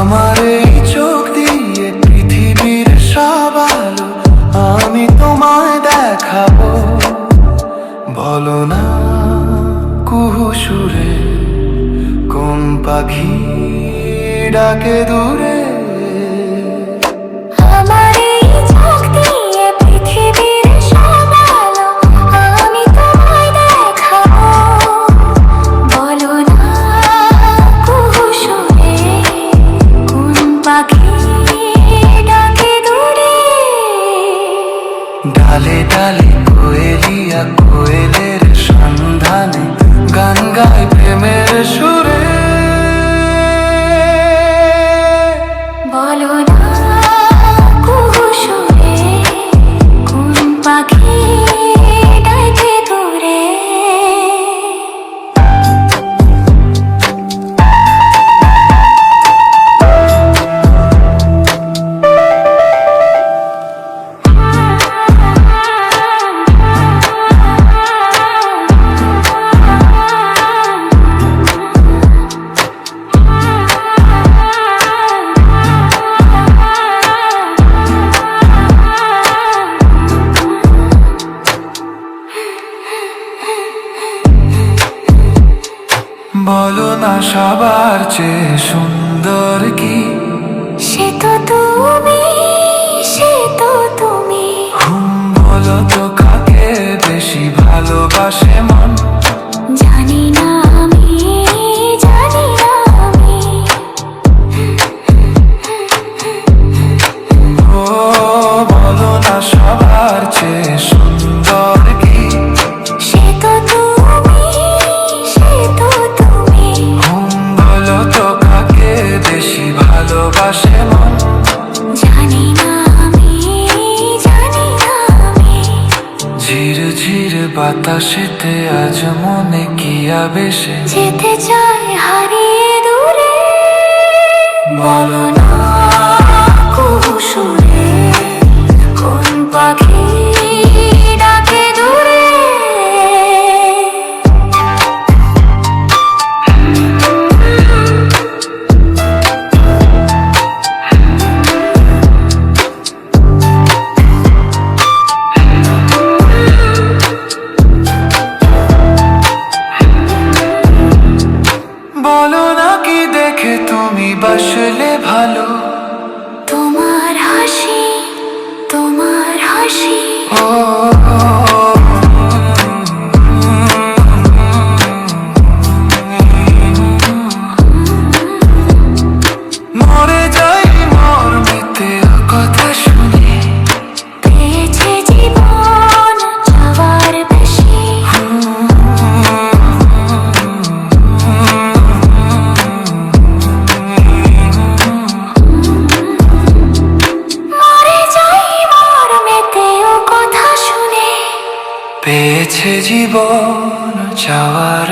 আমার এই চোখ দিয়ে পৃথিবীর সব আলো আমি তোমায় দেখাবো। বলো না কুহু সুরে কোন পাখি ডাকে দূরে। আমার এই চোখ দিয়ে পৃথিবীর সব আলো আমি তোমায় দেখাবো। বলো না কুহু সুরে কোন পাখি ডাকে দূরে। ডালে ডালে কোয়েলিয়া কোয়েলের সন্ধানে গান গায় প্রেমের সুরে। বলো না কুহু সুরে কোন পাখি ডাকে দূরে। বলো না সবার চেয়ে সুন্দর কি? সে তো তুমি, সে তো তুমি। বলো তো কাকে বেশি ভালোবাসে মন? জানি না আমি, জানি না আমি। ও বলো না সবার চেয়ে সুন্দর কি? সে তো তুমি, সে তো তুমি। বলো তো কাকে বেশি ভালোবাসে মন? জানি না আমি, জানি না আমি। ঝির ঝির বাতাসেতে আজ মনে কি আবেশে যেতে চাই হারিয়ে দূরে। বলো না কুহু সুরে কোন পাখি ডাকে দূরে। বলো না কি দেখে তুমি বাসলে ভালো? তোমার হাসি, তোমার হাসি। ও মরে যাই মর্মেতে কথা শুনে। পেয়েছে জীবন চাওয়ার বেশি। মরে যাই মর্মেতে ও কথা শুনে। পেয়েছে জীবন চাওয়ার